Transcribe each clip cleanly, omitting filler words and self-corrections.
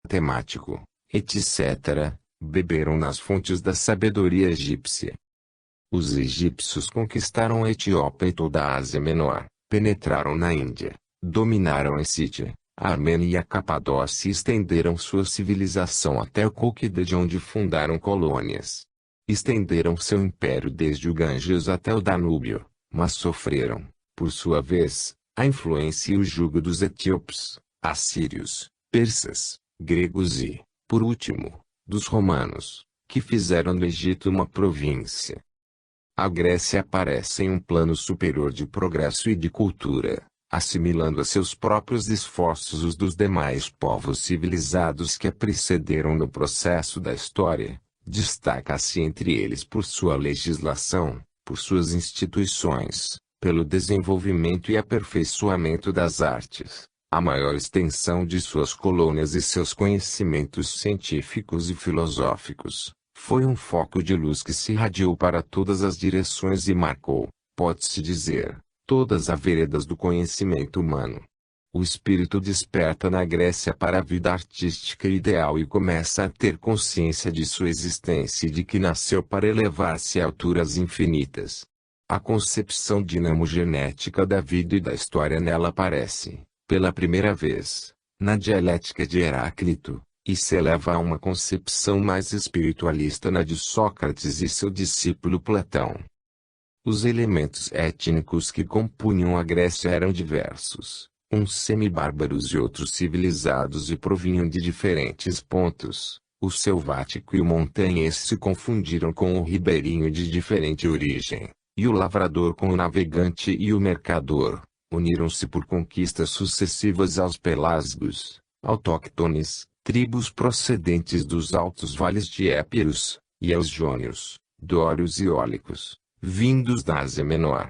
matemático, etc., beberam nas fontes da sabedoria egípcia. Os egípcios conquistaram a Etiópia e toda a Ásia Menor, penetraram na Índia, dominaram a Escítia, a Armênia e a Capadócia e estenderam sua civilização até o Cólquida, de onde fundaram colônias. Estenderam seu império desde o Ganges até o Danúbio, mas sofreram, por sua vez, a influência e o jugo dos etíopes, assírios, persas, gregos e, por último, dos romanos, que fizeram do Egito uma província. A Grécia aparece em um plano superior de progresso e de cultura, assimilando a seus próprios esforços os dos demais povos civilizados que a precederam no processo da história. Destaca-se entre eles por sua legislação, por suas instituições, pelo desenvolvimento e aperfeiçoamento das artes, a maior extensão de suas colônias e seus conhecimentos científicos e filosóficos. Foi um foco de luz que se irradiou para todas as direções e marcou, pode-se dizer, todas as veredas do conhecimento humano. O espírito desperta na Grécia para a vida artística ideal e começa a ter consciência de sua existência e de que nasceu para elevar-se a alturas infinitas. A concepção dinamogenética da vida e da história nela aparece, pela primeira vez, na dialética de Heráclito, e se eleva a uma concepção mais espiritualista na de Sócrates e seu discípulo Platão. Os elementos étnicos que compunham a Grécia eram diversos, uns semi-bárbaros e outros civilizados, e provinham de diferentes pontos. O selvático e o montanhês se confundiram com o ribeirinho de diferente origem, e o lavrador com o navegante e o mercador. Uniram-se por conquistas sucessivas aos pelasgos, autóctones, tribos procedentes dos altos vales de Épiros, e aos jônios, dórios e ólicos, vindos da Ásia Menor.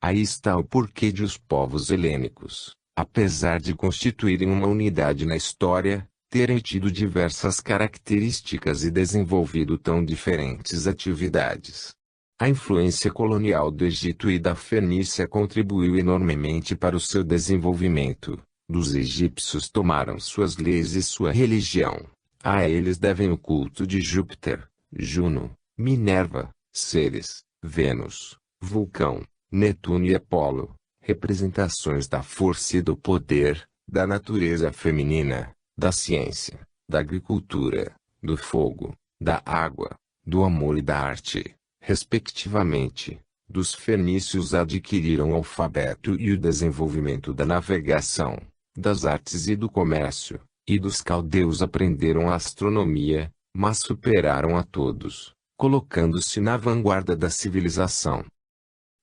Aí está o porquê de os povos helênicos, apesar de constituírem uma unidade na história, terem tido diversas características e desenvolvido tão diferentes atividades. A influência colonial do Egito e da Fenícia contribuiu enormemente para o seu desenvolvimento. Dos egípcios tomaram suas leis e sua religião. A eles devem o culto de Júpiter, Juno, Minerva, Ceres, Vênus, Vulcão, Netuno e Apolo, representações da força e do poder, da natureza feminina, da ciência, da agricultura, do fogo, da água, do amor e da arte, respectivamente. Dos fenícios adquiriram o alfabeto e o desenvolvimento da navegação, das artes e do comércio, e dos caldeus aprenderam a astronomia, mas superaram a todos, colocando-se na vanguarda da civilização.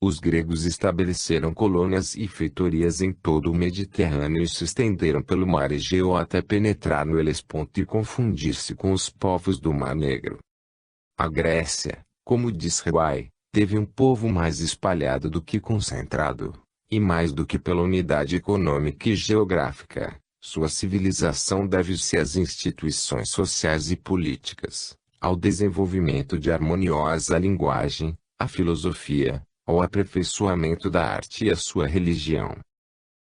Os gregos estabeleceram colônias e feitorias em todo o Mediterrâneo e se estenderam pelo mar Egeu até penetrar no Helesponto e confundir-se com os povos do Mar Negro. A Grécia, como diz Rewai, teve um povo mais espalhado do que concentrado, e mais do que pela unidade econômica e geográfica. Sua civilização deve-se às instituições sociais e políticas, ao desenvolvimento de harmoniosa linguagem, à filosofia, ao aperfeiçoamento da arte e à sua religião.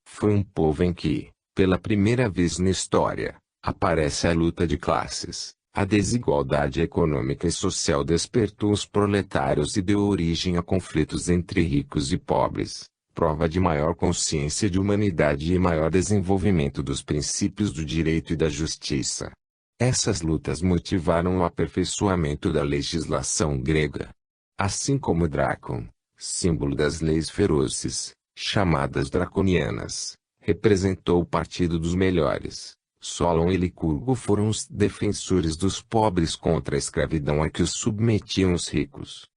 Foi um povo em que, pela primeira vez na história, aparece a luta de classes. A desigualdade econômica e social despertou os proletários e deu origem a conflitos entre ricos e pobres, prova de maior consciência de humanidade e maior desenvolvimento dos princípios do direito e da justiça. Essas lutas motivaram o aperfeiçoamento da legislação grega. Assim como Drácon, símbolo das leis ferozes, chamadas draconianas, representou o partido dos melhores. Solon e Licurgo foram os defensores dos pobres contra a escravidão a que os submetiam os ricos.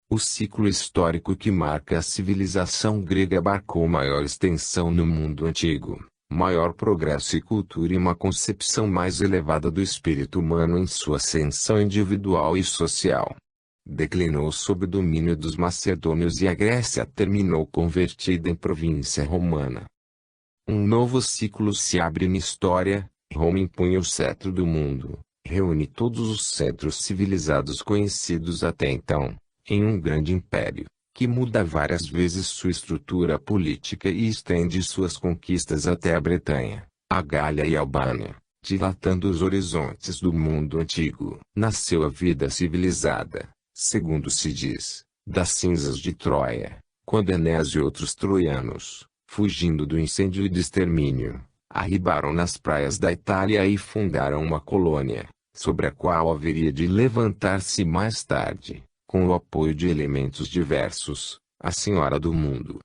O ciclo histórico que marca a civilização grega abarcou maior extensão no mundo antigo, maior progresso e cultura e uma concepção mais elevada do espírito humano em sua ascensão individual e social. Declinou sob o domínio dos macedônios e a Grécia terminou convertida em província romana. Um novo ciclo se abre na história. Roma impunha o cetro do mundo, reúne todos os centros civilizados conhecidos até então, em um grande império, que muda várias vezes sua estrutura política e estende suas conquistas até a Bretanha, a Gália e a Albânia, dilatando os horizontes do mundo antigo. Nasceu a vida civilizada, segundo se diz, das cinzas de Troia, quando Enéas e outros troianos, fugindo do incêndio e do extermínio, arribaram nas praias da Itália e fundaram uma colônia, sobre a qual haveria de levantar-se mais tarde, com o apoio de elementos diversos, a Senhora do Mundo.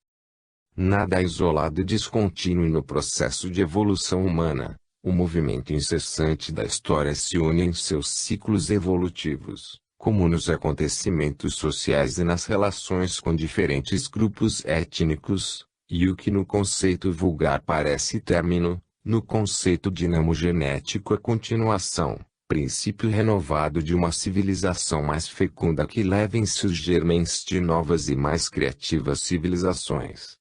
Nada isolado e descontínuo no processo de evolução humana. O movimento incessante da história se une em seus ciclos evolutivos, como nos acontecimentos sociais e nas relações com diferentes grupos étnicos, e o que no conceito vulgar parece término, no conceito dinamogenético é continuação, princípio renovado de uma civilização mais fecunda que leva em si os germens de novas e mais criativas civilizações.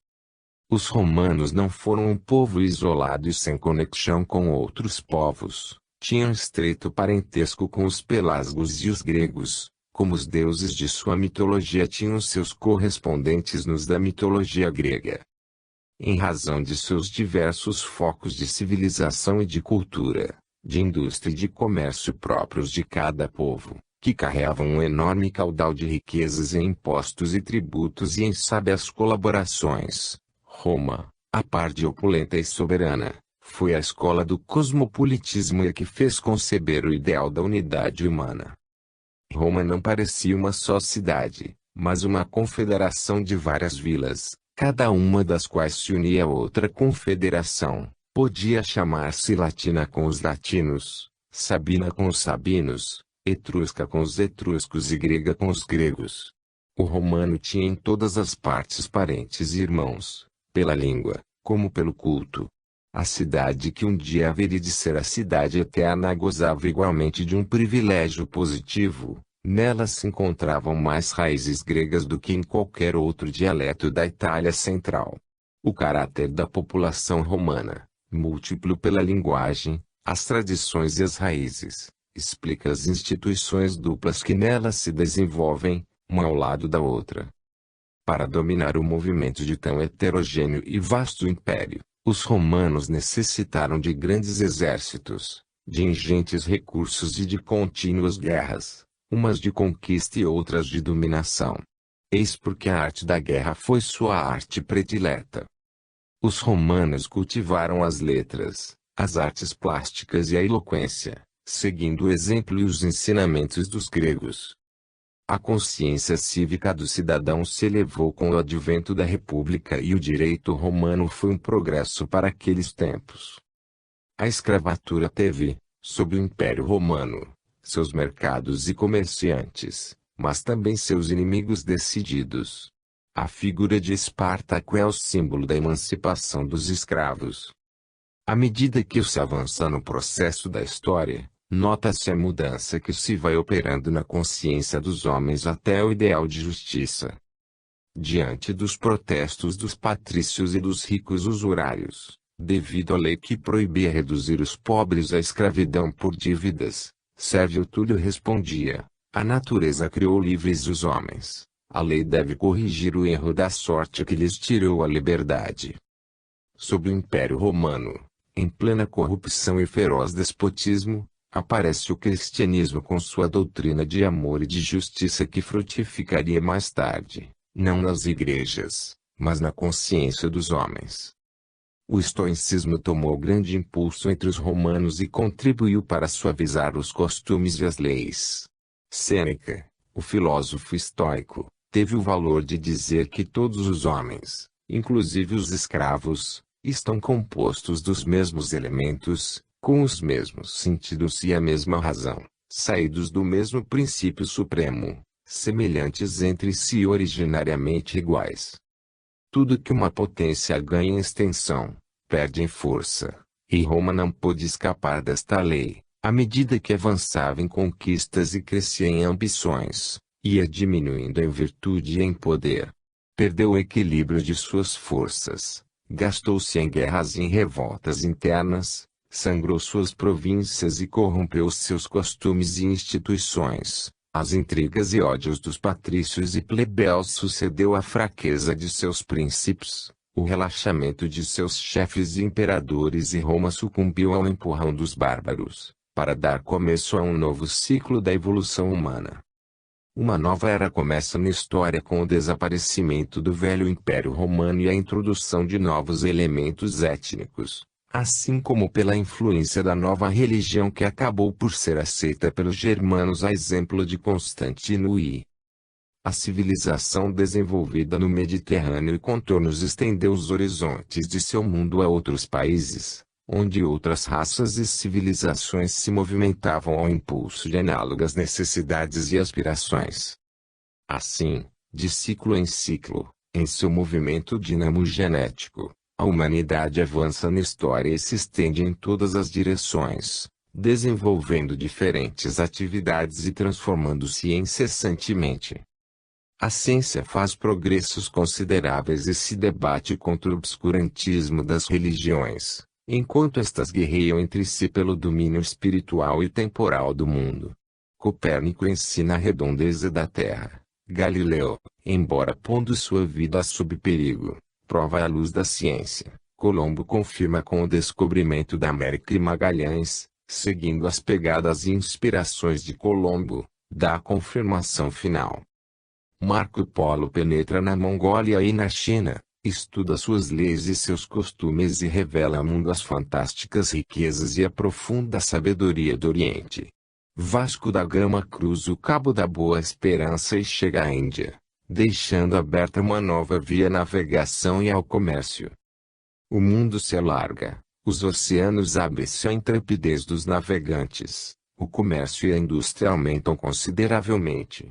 Os romanos não foram um povo isolado e sem conexão com outros povos. Tinham estreito parentesco com os pelasgos e os gregos, como os deuses de sua mitologia tinham seus correspondentes nos da mitologia grega. Em razão de seus diversos focos de civilização e de cultura, de indústria e de comércio próprios de cada povo, que carregavam um enorme caudal de riquezas em impostos e tributos e em sábias colaborações, Roma, a par de opulenta e soberana, foi a escola do cosmopolitismo e a que fez conceber o ideal da unidade humana. Roma não parecia uma só cidade, mas uma confederação de várias vilas, cada uma das quais se unia a outra confederação. Podia chamar-se Latina com os latinos, Sabina com os sabinos, Etrusca com os etruscos e Grega com os gregos. O romano tinha em todas as partes parentes e irmãos, pela língua, como pelo culto. A cidade que um dia haveria de ser a cidade eterna gozava igualmente de um privilégio positivo. Nela se encontravam mais raízes gregas do que em qualquer outro dialeto da Itália Central. O caráter da população romana, múltiplo pela linguagem, as tradições e as raízes, explica as instituições duplas que nela se desenvolvem, uma ao lado da outra. Para dominar o movimento de tão heterogêneo e vasto império, os romanos necessitaram de grandes exércitos, de ingentes recursos e de contínuas guerras, umas de conquista e outras de dominação. Eis porque a arte da guerra foi sua arte predileta. Os romanos cultivaram as letras, as artes plásticas e a eloquência, seguindo o exemplo e os ensinamentos dos gregos. A consciência cívica do cidadão se elevou com o advento da República e o direito romano foi um progresso para aqueles tempos. A escravatura teve, sob o Império Romano, seus mercados e comerciantes, mas também seus inimigos decididos. A figura de Espartaco é o símbolo da emancipação dos escravos. À medida que se avança no processo da história, nota-se a mudança que se vai operando na consciência dos homens até o ideal de justiça. Diante dos protestos dos patrícios e dos ricos usurários, devido à lei que proibia reduzir os pobres à escravidão por dívidas, Sérvio Túlio respondia: a natureza criou livres os homens, a lei deve corrigir o erro da sorte que lhes tirou a liberdade. Sob o Império Romano, em plena corrupção e feroz despotismo, aparece o cristianismo com sua doutrina de amor e de justiça que frutificaria mais tarde, não nas igrejas, mas na consciência dos homens. O estoicismo tomou grande impulso entre os romanos e contribuiu para suavizar os costumes e as leis. Sêneca, o filósofo estoico, teve o valor de dizer que todos os homens, inclusive os escravos, estão compostos dos mesmos elementos, com os mesmos sentidos e a mesma razão, saídos do mesmo princípio supremo, semelhantes entre si e originariamente iguais. Tudo que uma potência ganha em extensão, perde em força, e Roma não pôde escapar desta lei, à medida que avançava em conquistas e crescia em ambições, ia diminuindo em virtude e em poder. Perdeu o equilíbrio de suas forças, gastou-se em guerras e em revoltas internas, sangrou suas províncias e corrompeu seus costumes e instituições. As intrigas e ódios dos patrícios e plebeus sucedeu à fraqueza de seus príncipes, O relaxamento de seus chefes e imperadores e Roma sucumbiu ao empurrão dos bárbaros, para dar começo a um novo ciclo da evolução humana. Uma nova era começa na história com o desaparecimento do velho Império Romano e a introdução de novos elementos étnicos, assim como pela influência da nova religião que acabou por ser aceita pelos germanos a exemplo de Constantino I. A civilização desenvolvida no Mediterrâneo e contornos estendeu os horizontes de seu mundo a outros países, onde outras raças e civilizações se movimentavam ao impulso de análogas necessidades e aspirações. Assim, de ciclo em ciclo, em seu movimento dinamo-genético, a humanidade avança na história e se estende em todas as direções, desenvolvendo diferentes atividades e transformando-se incessantemente. A ciência faz progressos consideráveis e se debate contra o obscurantismo das religiões, enquanto estas guerreiam entre si pelo domínio espiritual e temporal do mundo. Copérnico ensina a redondeza da Terra. Galileu, embora pondo sua vida sob perigo, prova a luz da ciência. Colombo confirma com o descobrimento da América e Magalhães, seguindo as pegadas e inspirações de Colombo, dá a confirmação final. Marco Polo penetra na Mongólia e na China, estuda suas leis e seus costumes e revela ao mundo as fantásticas riquezas e a profunda sabedoria do Oriente. Vasco da Gama cruza o Cabo da Boa Esperança e chega à Índia, deixando aberta uma nova via à navegação e ao comércio. O mundo se alarga, os oceanos abrem-se à intrepidez dos navegantes, o comércio e a indústria aumentam consideravelmente.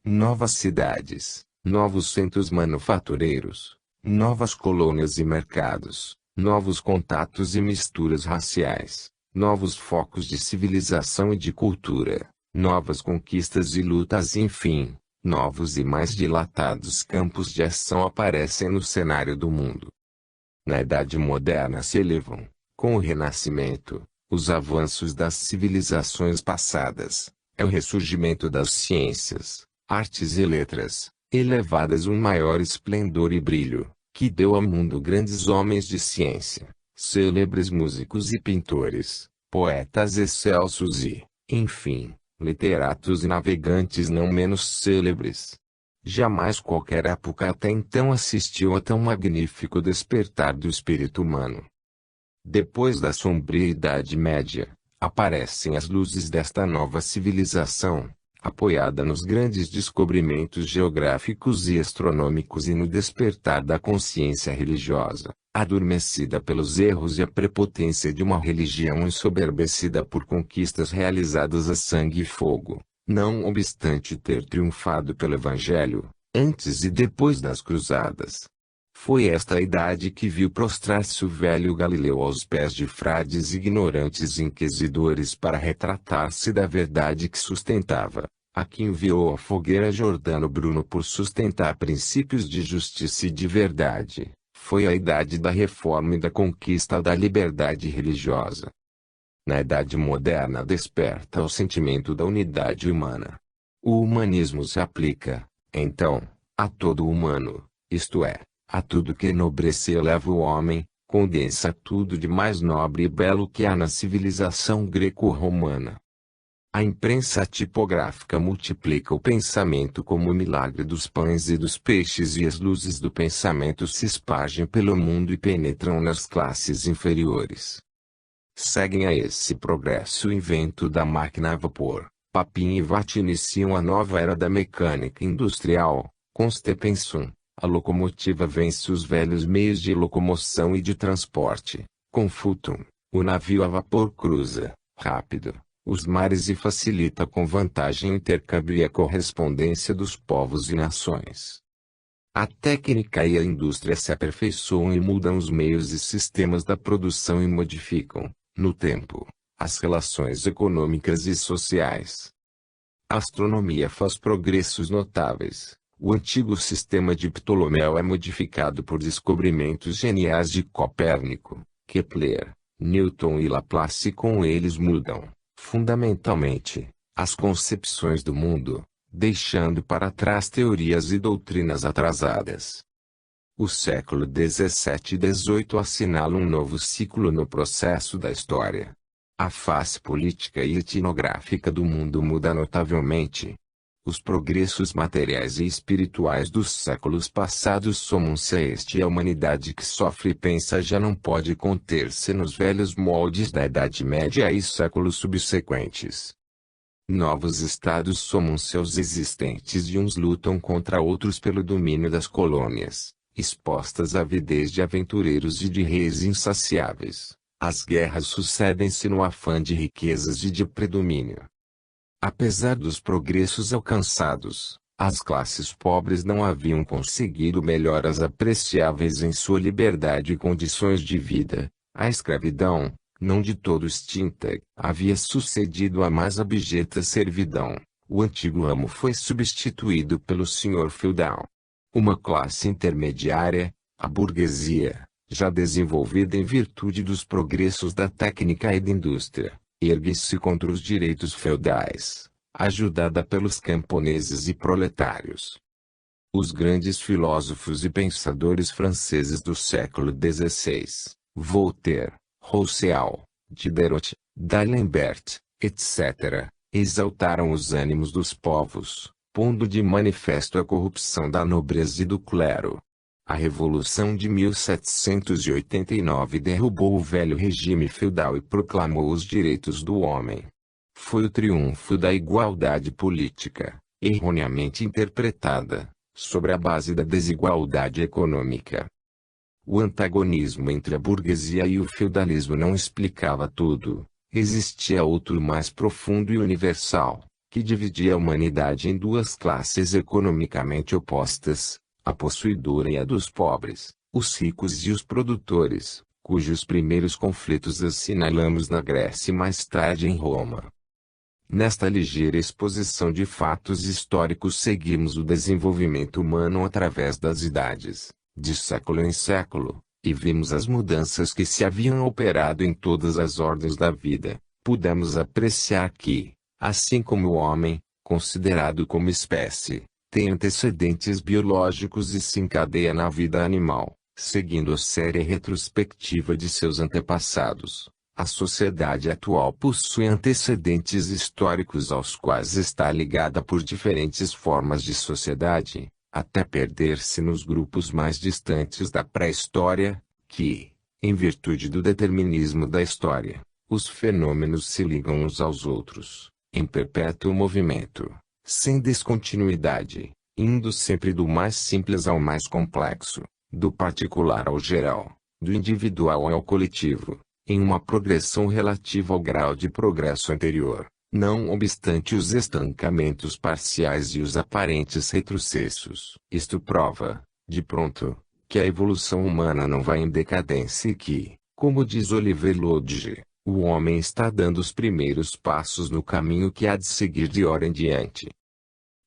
Novas cidades, novos centros manufatureiros, novas colônias e mercados, novos contatos e misturas raciais, novos focos de civilização e de cultura, novas conquistas e lutas e enfim, novos e mais dilatados campos de ação aparecem no cenário do mundo. Na Idade Moderna se elevam, com o Renascimento, os avanços das civilizações passadas, é o ressurgimento das ciências, artes e letras, elevadas um maior esplendor e brilho, que deu ao mundo grandes homens de ciência, célebres músicos e pintores, poetas excelsos e, enfim, literatos e navegantes não menos célebres. Jamais qualquer época até então assistiu a tão magnífico despertar do espírito humano. Depois da sombria Idade Média, aparecem as luzes desta nova civilização, apoiada nos grandes descobrimentos geográficos e astronômicos e no despertar da consciência religiosa, adormecida pelos erros e a prepotência de uma religião ensoberbecida por conquistas realizadas a sangue e fogo, não obstante ter triunfado pelo Evangelho, antes e depois das cruzadas. Foi esta a idade que viu prostrar-se o velho Galileu aos pés de frades ignorantes e inquisidores para retratar-se da verdade que sustentava, a que enviou a fogueira Giordano Bruno por sustentar princípios de justiça e de verdade. Foi a idade da reforma e da conquista da liberdade religiosa. Na Idade Moderna desperta o sentimento da unidade humana. O humanismo se aplica, então, a todo humano, isto é, a tudo que enobrece e eleva o homem, condensa tudo de mais nobre e belo que há na civilização greco-romana. A imprensa tipográfica multiplica o pensamento como o milagre dos pães e dos peixes e as luzes do pensamento se espargem pelo mundo e penetram nas classes inferiores. Seguem a esse progresso o invento da máquina a vapor. Papin e Watt iniciam a nova era da mecânica industrial. Com Stephenson, a locomotiva vence os velhos meios de locomoção e de transporte. Com Fulton, o navio a vapor cruza, rápido, os mares e facilita com vantagem o intercâmbio e a correspondência dos povos e nações. A técnica e a indústria se aperfeiçoam e mudam os meios e sistemas da produção e modificam, no tempo, as relações econômicas e sociais. A astronomia faz progressos notáveis. O antigo sistema de Ptolomeu é modificado por descobrimentos geniais de Copérnico, Kepler, Newton e Laplace e com eles mudam, fundamentalmente, as concepções do mundo, deixando para trás teorias e doutrinas atrasadas. O século XVII e XVIII assinalam um novo ciclo no processo da história. A face política e etnográfica do mundo muda notavelmente. Os progressos materiais e espirituais dos séculos passados somam-se a este, e a humanidade que sofre e pensa já não pode conter-se nos velhos moldes da Idade Média e séculos subsequentes. Novos estados somam-se aos existentes e uns lutam contra outros pelo domínio das colônias, expostas à avidez de aventureiros e de reis insaciáveis. As guerras sucedem-se no afã de riquezas e de predomínio. Apesar dos progressos alcançados, as classes pobres não haviam conseguido melhoras apreciáveis em sua liberdade e condições de vida. A escravidão, não de todo extinta, havia sucedido à mais abjeta servidão. O antigo amo foi substituído pelo senhor feudal. Uma classe intermediária, a burguesia, já desenvolvida em virtude dos progressos da técnica e da indústria, ergue-se contra os direitos feudais, ajudada pelos camponeses e proletários. Os grandes filósofos e pensadores franceses do século XVI, Voltaire, Rousseau, Diderot, D'Alembert, etc., exaltaram os ânimos dos povos, pondo de manifesto a corrupção da nobreza e do clero. A Revolução de 1789 derrubou o velho regime feudal e proclamou os direitos do homem. Foi o triunfo da igualdade política, erroneamente interpretada, sobre a base da desigualdade econômica. O antagonismo entre a burguesia e o feudalismo não explicava tudo. Existia outro mais profundo e universal, que dividia a humanidade em duas classes economicamente opostas, a possuidora e a dos pobres, os ricos e os produtores, cujos primeiros conflitos assinalamos na Grécia e mais tarde em Roma. Nesta ligeira exposição de fatos históricos seguimos o desenvolvimento humano através das idades, de século em século, e vimos as mudanças que se haviam operado em todas as ordens da vida. Pudemos apreciar que, assim como o homem, considerado como espécie, tem antecedentes biológicos e se encadeia na vida animal, seguindo a série retrospectiva de seus antepassados. A sociedade atual possui antecedentes históricos aos quais está ligada por diferentes formas de sociedade, até perder-se nos grupos mais distantes da pré-história, que, em virtude do determinismo da história, os fenômenos se ligam uns aos outros, em perpétuo movimento, sem descontinuidade, indo sempre do mais simples ao mais complexo, do particular ao geral, do individual ao coletivo, em uma progressão relativa ao grau de progresso anterior, não obstante os estancamentos parciais e os aparentes retrocessos. Isto prova, de pronto, que a evolução humana não vai em decadência e que, como diz Oliver Lodge, o homem está dando os primeiros passos no caminho que há de seguir de hora em diante.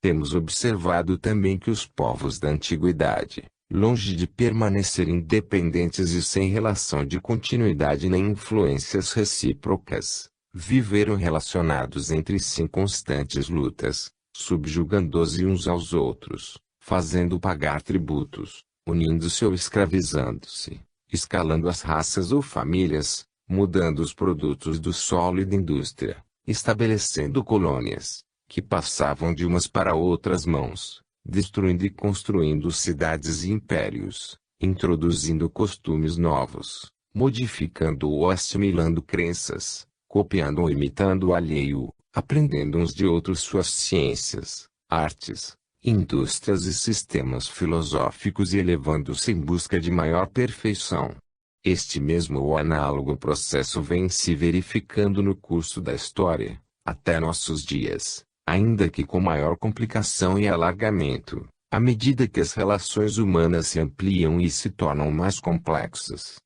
Temos observado também que os povos da antiguidade, longe de permanecer independentes e sem relação de continuidade nem influências recíprocas, viveram relacionados entre si em constantes lutas, subjugando-se uns aos outros, fazendo pagar tributos, unindo-se ou escravizando-se, escalando as raças ou famílias, mudando os produtos do solo e da indústria, estabelecendo colônias, que passavam de umas para outras mãos, destruindo e construindo cidades e impérios, introduzindo costumes novos, modificando ou assimilando crenças, copiando ou imitando o alheio, aprendendo uns de outros suas ciências, artes, indústrias e sistemas filosóficos e elevando-se em busca de maior perfeição. Este mesmo ou análogo processo vem se verificando no curso da história, até nossos dias, ainda que com maior complicação e alargamento, à medida que as relações humanas se ampliam e se tornam mais complexas.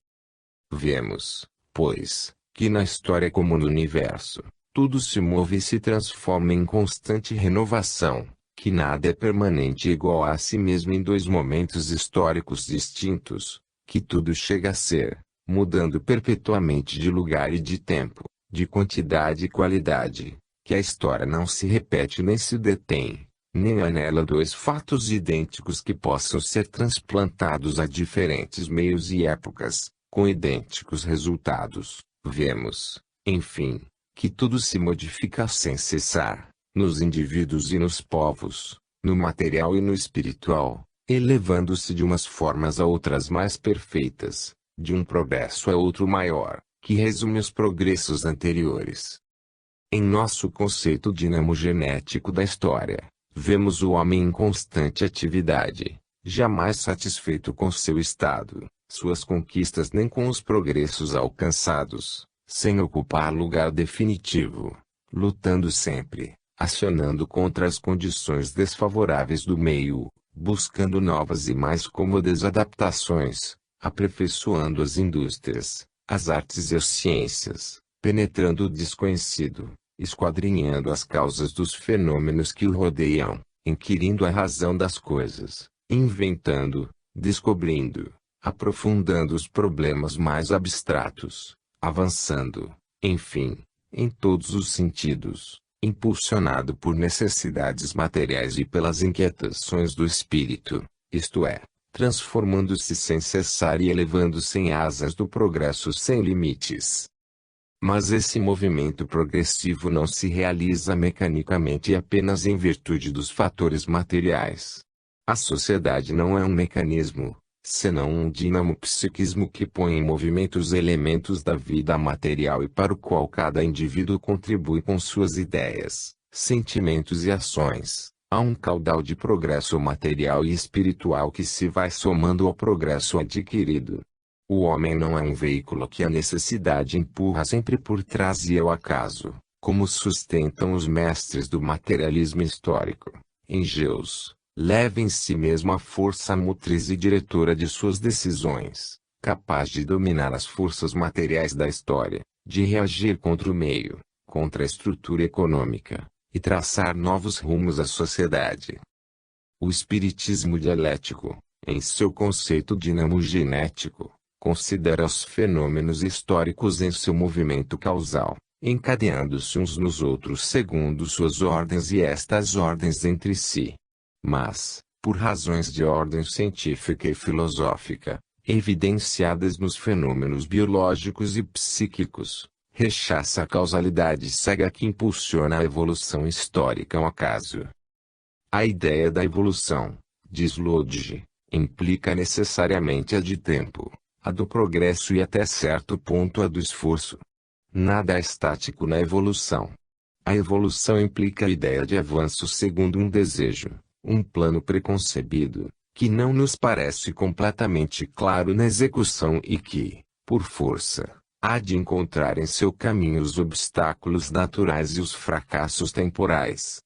Vemos, pois, que na história como no universo, tudo se move e se transforma em constante renovação, que nada é permanente e igual a si mesmo em dois momentos históricos distintos, que tudo chega a ser, mudando perpetuamente de lugar e de tempo, de quantidade e qualidade, que a história não se repete nem se detém, Nem há nela dois fatos idênticos que possam ser transplantados a diferentes meios e épocas, com idênticos resultados. Vemos, enfim, que tudo se modifica sem cessar, nos indivíduos e nos povos, no material e no espiritual, elevando-se de umas formas a outras mais perfeitas, de um progresso a outro maior, que resume os progressos anteriores. Em nosso conceito dinamogenético da história, vemos o homem em constante atividade, jamais satisfeito com seu estado, suas conquistas nem com os progressos alcançados, sem ocupar lugar definitivo, lutando sempre, acionando contra as condições desfavoráveis do meio, buscando novas e mais cômodas adaptações, aperfeiçoando as indústrias, as artes e as ciências, penetrando o desconhecido, esquadrinhando as causas dos fenômenos que o rodeiam, inquirindo a razão das coisas, inventando, descobrindo, aprofundando os problemas mais abstratos, avançando, enfim, em todos os sentidos, impulsionado por necessidades materiais e pelas inquietações do espírito, isto é, transformando-se sem cessar e elevando-se em asas do progresso sem limites. Mas esse movimento progressivo não se realiza mecanicamente e apenas em virtude dos fatores materiais. A sociedade não é um mecanismo, senão um dinamo-psiquismo que põe em movimento os elementos da vida material e para o qual cada indivíduo contribui com suas ideias, sentimentos e ações. Há um caudal de progresso material e espiritual que se vai somando ao progresso adquirido. O homem não é um veículo que a necessidade empurra sempre por trás e ao acaso, como sustentam os mestres do materialismo histórico. Engeus, leva em si mesmo a força motriz e diretora de suas decisões, capaz de dominar as forças materiais da história, de reagir contra o meio, contra a estrutura econômica, e traçar novos rumos à sociedade. O espiritismo dialético, em seu conceito dinamogenético, considera os fenômenos históricos em seu movimento causal, encadeando-se uns nos outros segundo suas ordens e estas ordens entre si. Mas, por razões de ordem científica e filosófica, evidenciadas nos fenômenos biológicos e psíquicos, rechaça a causalidade cega que impulsiona a evolução histórica ao acaso. A ideia da evolução, diz Lodge, implica necessariamente a de tempo, a do progresso e até certo ponto a do esforço. Nada é estático na evolução. A evolução implica a ideia de avanço segundo um desejo, um plano preconcebido, que não nos parece completamente claro na execução e que, por força, há de encontrar em seu caminho os obstáculos naturais e os fracassos temporais.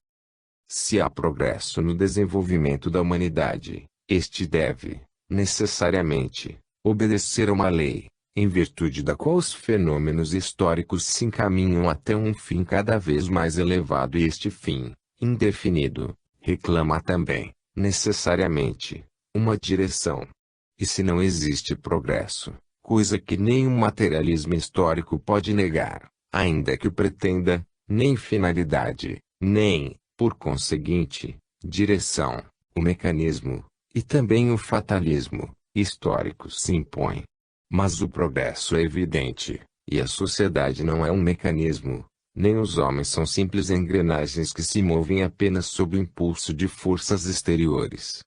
Se há progresso no desenvolvimento da humanidade, este deve, necessariamente, obedecer a uma lei, em virtude da qual os fenômenos históricos se encaminham até um fim cada vez mais elevado e este fim, indefinido, reclama também, necessariamente, uma direção. E se não existe progresso, coisa que nenhum materialismo histórico pode negar, ainda que o pretenda, nem finalidade, nem, por conseguinte, direção, o mecanismo, e também o fatalismo histórico se impõe. Mas o progresso é evidente, e a sociedade não é um mecanismo, nem os homens são simples engrenagens que se movem apenas sob o impulso de forças exteriores.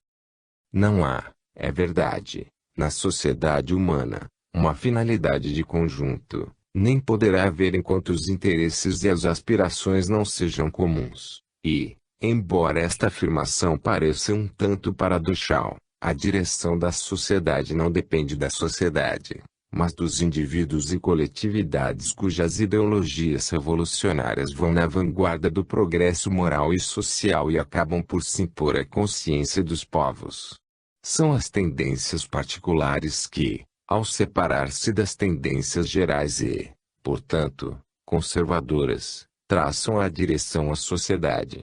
Não há, é verdade, na sociedade humana, uma finalidade de conjunto, nem poderá haver enquanto os interesses e as aspirações não sejam comuns, e, embora esta afirmação pareça um tanto paradoxal, a direção da sociedade não depende da sociedade, mas dos indivíduos e coletividades cujas ideologias revolucionárias vão na vanguarda do progresso moral e social e acabam por se impor à consciência dos povos. São as tendências particulares que, ao separar-se das tendências gerais e, portanto, conservadoras, traçam a direção à sociedade.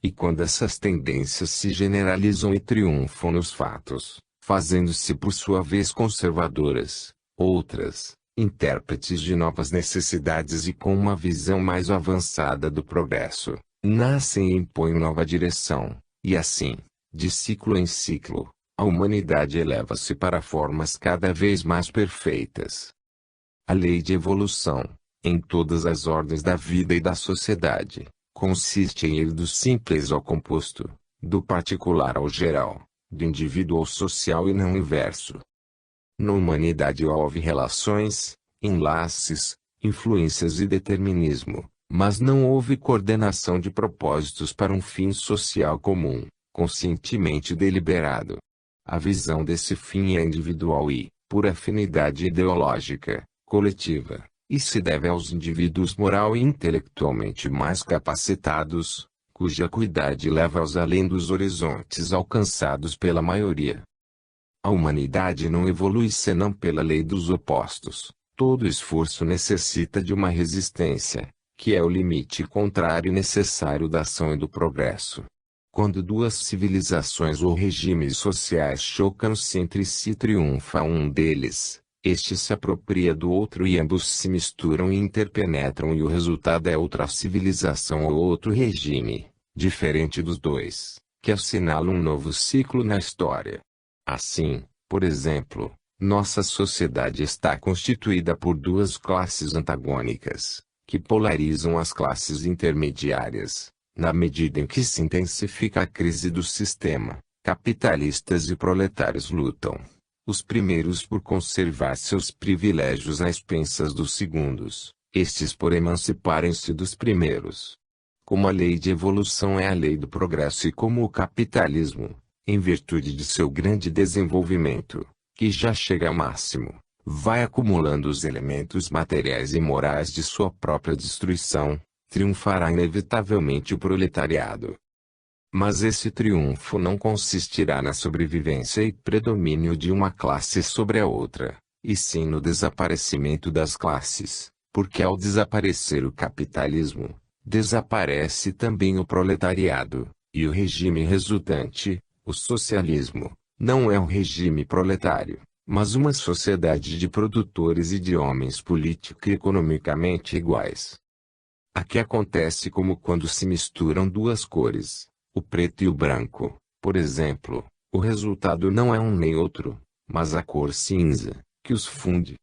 E quando essas tendências se generalizam e triunfam nos fatos, fazendo-se por sua vez conservadoras, outras, intérpretes de novas necessidades e com uma visão mais avançada do progresso, nascem e impõem nova direção, E assim, de ciclo em ciclo, a humanidade eleva-se para formas cada vez mais perfeitas. A lei de evolução, em todas as ordens da vida e da sociedade, consiste em ir do simples ao composto, do particular ao geral, do indivíduo ao social e não inverso. Na humanidade houve relações, enlaces, influências e determinismo, mas não houve coordenação de propósitos para um fim social comum, conscientemente deliberado. A visão desse fim é individual e, por afinidade ideológica, coletiva, e se deve aos indivíduos moral e intelectualmente mais capacitados, cuja acuidade leva-os além dos horizontes alcançados pela maioria. A humanidade não evolui senão pela lei dos opostos. Todo esforço necessita de uma resistência, que é o limite contrário necessário da ação e do progresso. Quando duas civilizações ou regimes sociais chocam-se entre si, triunfa um deles, este se apropria do outro e ambos se misturam e interpenetram e o resultado é outra civilização ou outro regime, diferente dos dois, que assinala um novo ciclo na história. Assim, por exemplo, nossa sociedade está constituída por duas classes antagônicas, que polarizam as classes intermediárias, na medida em que se intensifica a crise do sistema. Capitalistas e proletários lutam, os primeiros por conservar seus privilégios às expensas dos segundos, estes por emanciparem-se dos primeiros. Como a lei de evolução é a lei do progresso e como o capitalismo, em virtude de seu grande desenvolvimento, que já chega ao máximo, vai acumulando os elementos materiais e morais de sua própria destruição, triunfará inevitavelmente o proletariado. Mas esse triunfo não consistirá na sobrevivência e predomínio de uma classe sobre a outra, e sim no desaparecimento das classes, porque ao desaparecer o capitalismo, desaparece também o proletariado, e o regime resultante, o socialismo, não é um regime proletário, mas uma sociedade de produtores e de homens político e economicamente iguais. Aqui acontece como quando se misturam duas cores, o preto e o branco, por exemplo, o resultado não é um nem outro, mas a cor cinza, que os funde.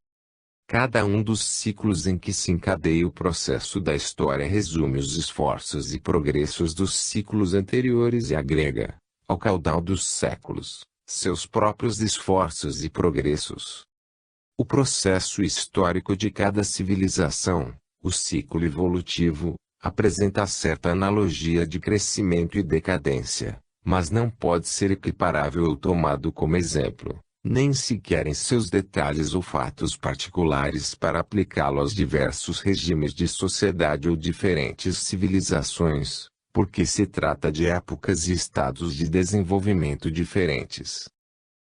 Cada um dos ciclos em que se encadeia o processo da história resume os esforços e progressos dos ciclos anteriores e agrega, ao caudal dos séculos, seus próprios esforços e progressos. O processo histórico de cada civilização, o ciclo evolutivo, apresenta certa analogia de crescimento e decadência, mas não pode ser equiparável ou tomado como exemplo, nem sequer em seus detalhes ou fatos particulares para aplicá-lo aos diversos regimes de sociedade ou diferentes civilizações, porque se trata de épocas e estados de desenvolvimento diferentes.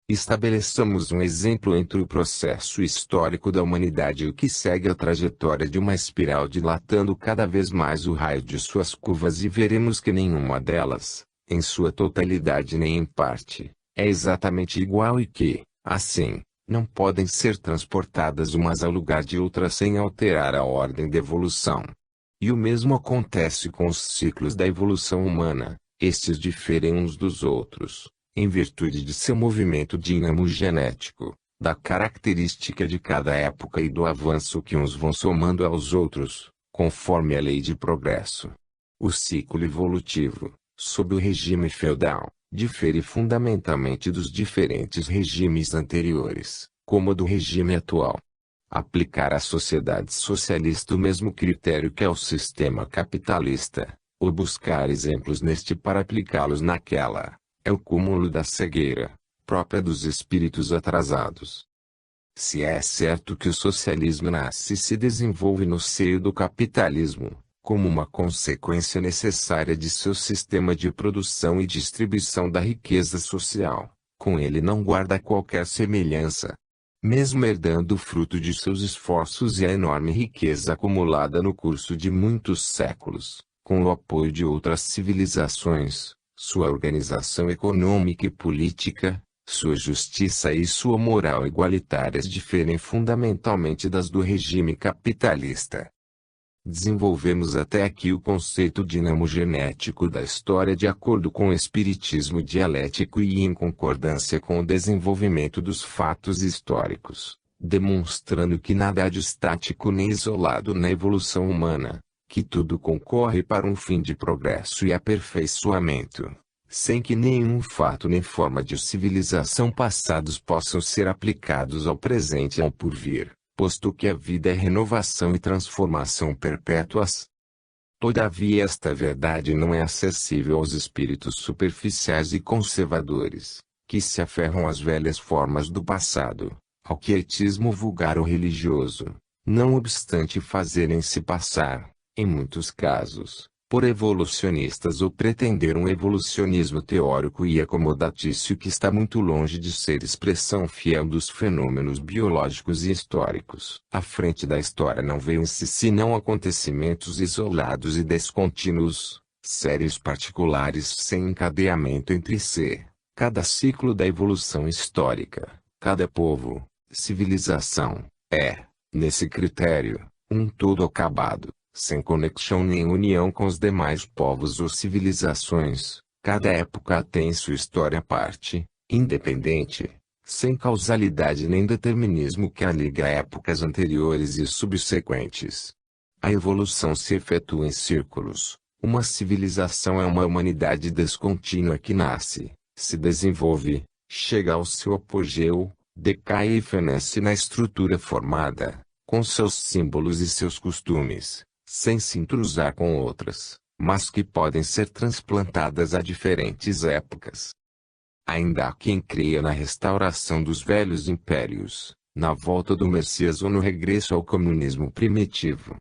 Estabeleçamos um exemplo entre o processo histórico da humanidade e o que segue a trajetória de uma espiral dilatando cada vez mais o raio de suas curvas e veremos que nenhuma delas, em sua totalidade nem em parte, é exatamente igual e que, assim, não podem ser transportadas umas ao lugar de outras sem alterar a ordem da evolução. E o mesmo acontece com os ciclos da evolução humana, estes diferem uns dos outros, em virtude de seu movimento dinamo-genético, da característica de cada época e do avanço que uns vão somando aos outros, conforme a lei de progresso. O ciclo evolutivo, sob o regime feudal, difere fundamentalmente dos diferentes regimes anteriores, como do regime atual. Aplicar à sociedade socialista o mesmo critério que ao sistema capitalista, ou buscar exemplos neste para aplicá-los naquela, é o cúmulo da cegueira, própria dos espíritos atrasados. Se é certo que o socialismo nasce e se desenvolve no seio do capitalismo, como uma consequência necessária de seu sistema de produção e distribuição da riqueza social, com ele não guarda qualquer semelhança. Mesmo herdando o fruto de seus esforços e a enorme riqueza acumulada no curso de muitos séculos, com o apoio de outras civilizações, sua organização econômica e política, sua justiça e sua moral igualitárias diferem fundamentalmente das do regime capitalista. Desenvolvemos até aqui o conceito dinamogenético da história de acordo com o espiritismo dialético e em concordância com o desenvolvimento dos fatos históricos, demonstrando que nada há de estático nem isolado na evolução humana, que tudo concorre para um fim de progresso e aperfeiçoamento, sem que nenhum fato nem forma de civilização passados possam ser aplicados ao presente e ao porvir, posto que a vida é renovação e transformação perpétuas. Todavia esta verdade não é acessível aos espíritos superficiais e conservadores, que se aferram às velhas formas do passado, ao quietismo vulgar ou religioso, não obstante fazerem-se passar, em muitos casos, por evolucionistas ou pretender um evolucionismo teórico e acomodatício que está muito longe de ser expressão fiel dos fenômenos biológicos e históricos. À frente da história não veem-se senão acontecimentos isolados e descontínuos, séries particulares sem encadeamento entre si, cada ciclo da evolução histórica, cada povo, civilização, é, nesse critério, um todo acabado, sem conexão nem união com os demais povos ou civilizações. Cada época tem sua história à parte, independente, sem causalidade nem determinismo que a liga a épocas anteriores e subsequentes. A evolução se efetua em círculos. Uma civilização é uma humanidade descontínua que nasce, se desenvolve, chega ao seu apogeu, decai e fenece na estrutura formada, com seus símbolos e seus costumes, sem se entrosar com outras, mas que podem ser transplantadas a diferentes épocas. Ainda há quem creia na restauração dos velhos impérios, na volta do Messias ou no regresso ao comunismo primitivo.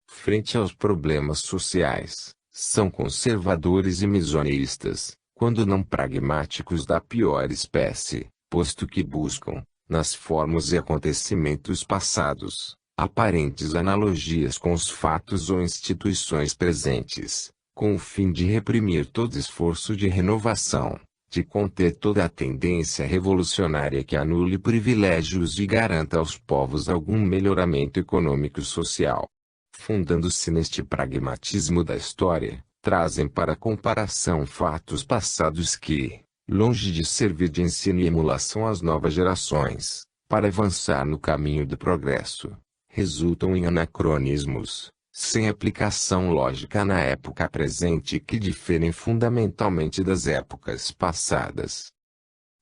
Frente aos problemas sociais, são conservadores e misoneístas, quando não pragmáticos da pior espécie, posto que buscam, nas formas e acontecimentos passados, aparentes analogias com os fatos ou instituições presentes, com o fim de reprimir todo esforço de renovação, de conter toda a tendência revolucionária que anule privilégios e garanta aos povos algum melhoramento econômico e social. Fundando-se neste pragmatismo da história, trazem para comparação fatos passados que, longe de servir de ensino e emulação às novas gerações, para avançar no caminho do progresso, resultam em anacronismos, sem aplicação lógica na época presente que diferem fundamentalmente das épocas passadas.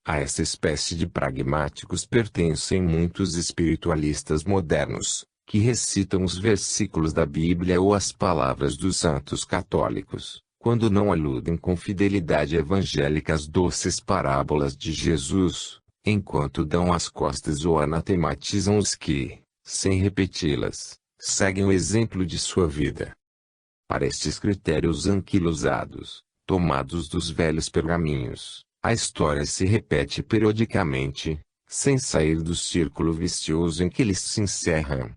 A essa espécie de pragmáticos pertencem muitos espiritualistas modernos, que recitam os versículos da Bíblia ou as palavras dos santos católicos, quando não aludem com fidelidade evangélica às doces parábolas de Jesus, enquanto dão as costas ou anatematizam os que, sem repeti-las, seguem o exemplo de sua vida. Para estes critérios anquilosados, tomados dos velhos pergaminhos, a história se repete periodicamente, sem sair do círculo vicioso em que eles se encerram.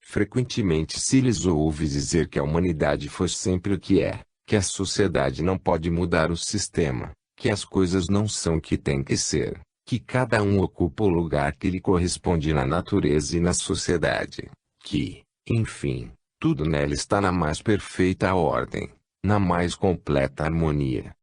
Frequentemente se lhes ouve dizer que a humanidade foi sempre o que é, que a sociedade não pode mudar o sistema, que as coisas não são o que têm que ser, que cada um ocupa o lugar que lhe corresponde na natureza e na sociedade, que, enfim, tudo nela está na mais perfeita ordem, na mais completa harmonia.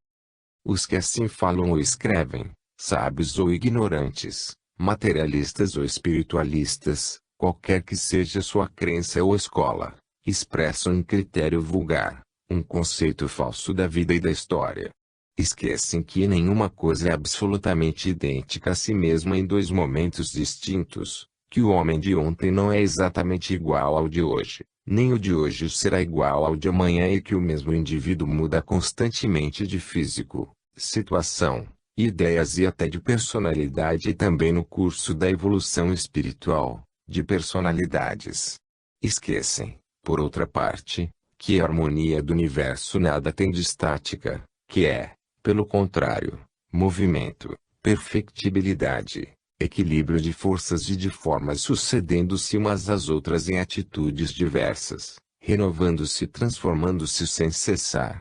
Os que assim falam ou escrevem, sábios ou ignorantes, materialistas ou espiritualistas, qualquer que seja sua crença ou escola, expressam um critério vulgar, um conceito falso da vida e da história. Esquecem que nenhuma coisa é absolutamente idêntica a si mesma em dois momentos distintos, que o homem de ontem não é exatamente igual ao de hoje, nem o de hoje será igual ao de amanhã e que o mesmo indivíduo muda constantemente de físico, situação, ideias e até de personalidade e também no curso da evolução espiritual, de personalidades. Esquecem, por outra parte, que a harmonia do universo nada tem de estática, que é, pelo contrário, movimento, perfectibilidade, equilíbrio de forças e de formas sucedendo-se umas às outras em atitudes diversas, renovando-se e transformando-se sem cessar.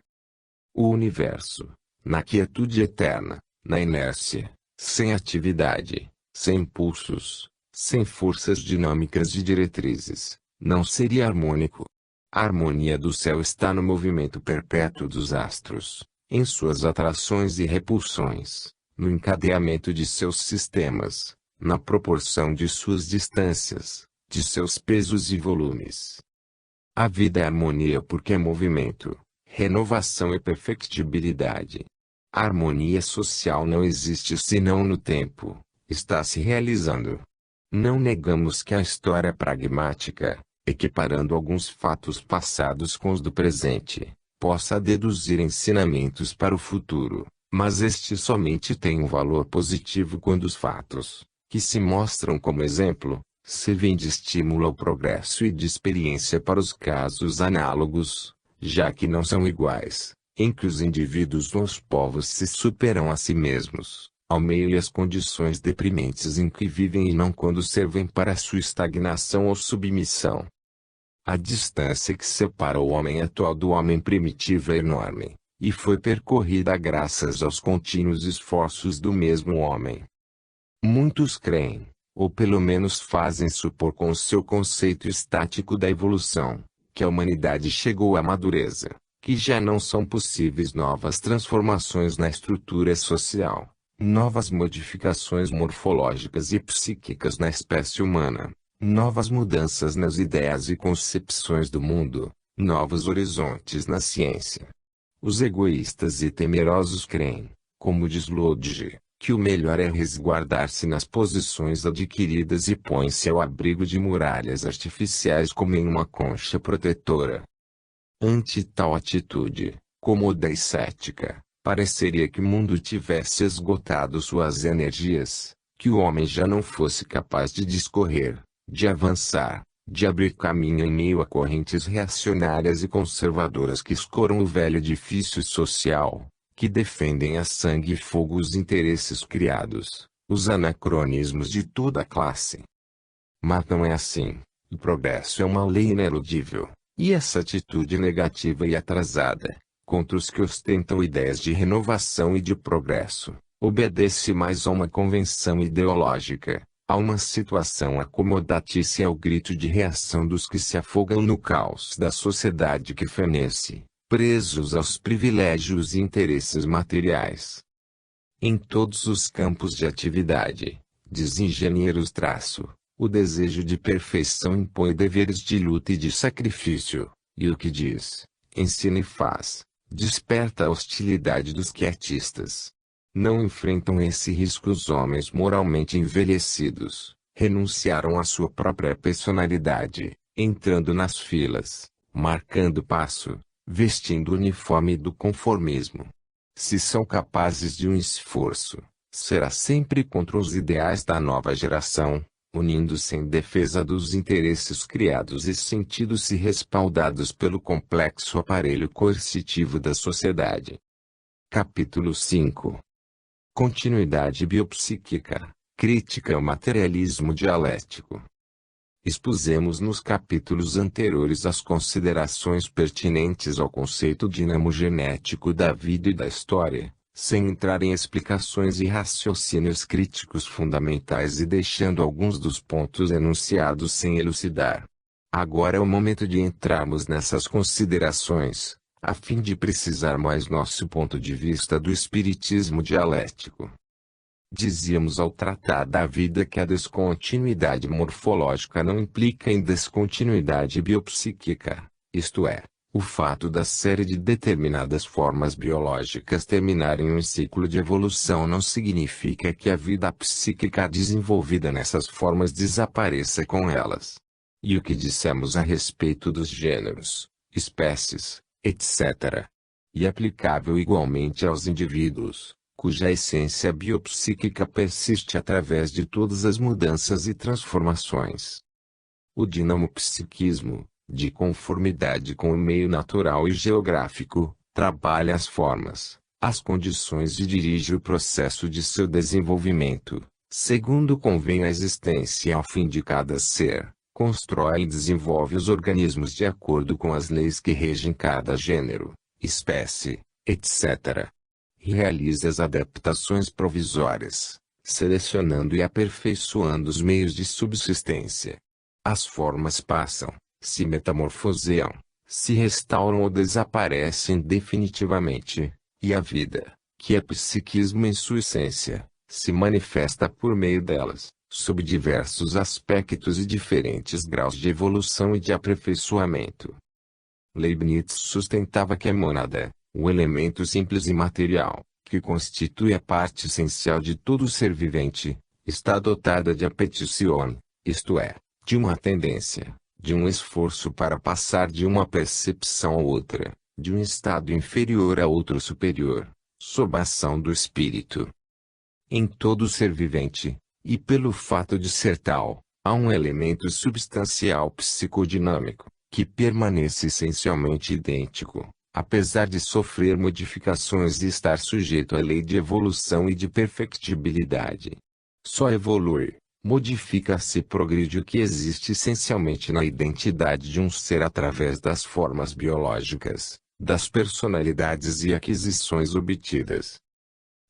O universo, na quietude eterna, na inércia, sem atividade, sem impulsos, sem forças dinâmicas e diretrizes, não seria harmônico. A harmonia do céu está no movimento perpétuo dos astros, em suas atrações e repulsões, no encadeamento de seus sistemas, na proporção de suas distâncias, de seus pesos e volumes. A vida é harmonia porque é movimento, renovação e perfectibilidade. A harmonia social não existe senão no tempo, está se realizando. Não negamos que a história pragmática, equiparando alguns fatos passados com os do presente, possa deduzir ensinamentos para o futuro, mas este somente tem um valor positivo quando os fatos, que se mostram como exemplo, servem de estímulo ao progresso e de experiência para os casos análogos, já que não são iguais, em que os indivíduos ou os povos se superam a si mesmos, ao meio e as condições deprimentes em que vivem e não quando servem para sua estagnação ou submissão. A distância que separa o homem atual do homem primitivo é enorme, e foi percorrida graças aos contínuos esforços do mesmo homem. Muitos creem, ou pelo menos fazem supor com o seu conceito estático da evolução, que a humanidade chegou à madureza, que já não são possíveis novas transformações na estrutura social, novas modificações morfológicas e psíquicas na espécie humana, novas mudanças nas ideias e concepções do mundo, novos horizontes na ciência. Os egoístas e temerosos creem, como diz Lodge, que o melhor é resguardar-se nas posições adquiridas e põe-se ao abrigo de muralhas artificiais como em uma concha protetora. Ante tal atitude, cômoda e cética, pareceria que o mundo tivesse esgotado suas energias, que o homem já não fosse capaz de discorrer, de avançar, de abrir caminho em meio a correntes reacionárias e conservadoras que escoram o velho edifício social, que defendem a sangue e fogo os interesses criados, os anacronismos de toda a classe. Mas não é assim. O progresso é uma lei ineludível, e essa atitude negativa e atrasada, contra os que ostentam ideias de renovação e de progresso, obedece mais a uma convenção ideológica, a uma situação acomodatícia e ao grito de reação dos que se afogam no caos da sociedade que fenece, presos aos privilégios e interesses materiais. Em todos os campos de atividade, diz engenheiros o desejo de perfeição impõe deveres de luta e de sacrifício, e o que diz, ensina e faz, desperta a hostilidade dos quietistas. Não enfrentam esse risco os homens moralmente envelhecidos, renunciaram à sua própria personalidade, entrando nas filas, marcando passo, vestindo o uniforme do conformismo. Se são capazes de um esforço, será sempre contra os ideais da nova geração, unindo-se em defesa dos interesses criados e sentindo-se respaldados pelo complexo aparelho coercitivo da sociedade. Capítulo 5. Continuidade biopsíquica, crítica ao materialismo dialético. Expusemos nos capítulos anteriores as considerações pertinentes ao conceito dinamogenético da vida e da história, sem entrar em explicações e raciocínios críticos fundamentais e deixando alguns dos pontos enunciados sem elucidar. Agora é o momento de entrarmos nessas considerações, a fim de precisar mais nosso ponto de vista do espiritismo dialético. Dizíamos ao tratar da vida que a descontinuidade morfológica não implica em descontinuidade biopsíquica, isto é, o fato da série de determinadas formas biológicas terminarem um ciclo de evolução não significa que a vida psíquica desenvolvida nessas formas desapareça com elas. E o que dissemos a respeito dos gêneros, espécies, etc. E aplicável igualmente aos indivíduos, cuja essência biopsíquica persiste através de todas as mudanças e transformações. O dinamopsiquismo, de conformidade com o meio natural e geográfico, trabalha as formas, as condições e dirige o processo de seu desenvolvimento, segundo convém à existência ao fim de cada ser, constrói e desenvolve os organismos de acordo com as leis que regem cada gênero, espécie, etc. E realiza as adaptações provisórias, selecionando e aperfeiçoando os meios de subsistência. As formas passam, se metamorfoseam, se restauram ou desaparecem definitivamente, e a vida, que é psiquismo em sua essência, se manifesta por meio delas, sob diversos aspectos e diferentes graus de evolução e de aperfeiçoamento. Leibniz sustentava que a mônada, o elemento simples e material, que constitui a parte essencial de todo ser vivente, está dotada de appetition, isto é, de uma tendência, de um esforço para passar de uma percepção a outra, de um estado inferior a outro superior, sob a ação do espírito. Em todo ser vivente, e pelo fato de ser tal, há um elemento substancial psicodinâmico, que permanece essencialmente idêntico, apesar de sofrer modificações e estar sujeito à lei de evolução e de perfectibilidade. Só evolui, modifica-se e progride o que existe essencialmente na identidade de um ser através das formas biológicas, das personalidades e aquisições obtidas.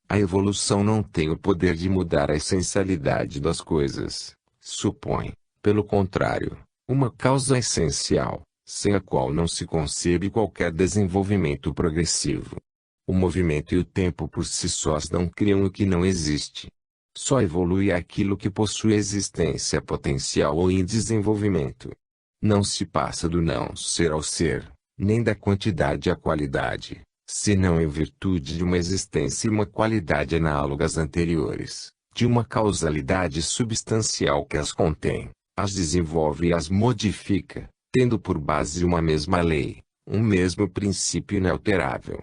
A evolução não tem o poder de mudar a essencialidade das coisas, supõe, pelo contrário, uma causa essencial, sem a qual não se concebe qualquer desenvolvimento progressivo. O movimento e o tempo por si sós não criam o que não existe. Só evolui aquilo que possui existência potencial ou em desenvolvimento. Não se passa do não ser ao ser, nem da quantidade à qualidade, senão em virtude de uma existência e uma qualidade análogas anteriores, de uma causalidade substancial que as contém, as desenvolve e as modifica, tendo por base uma mesma lei, um mesmo princípio inalterável.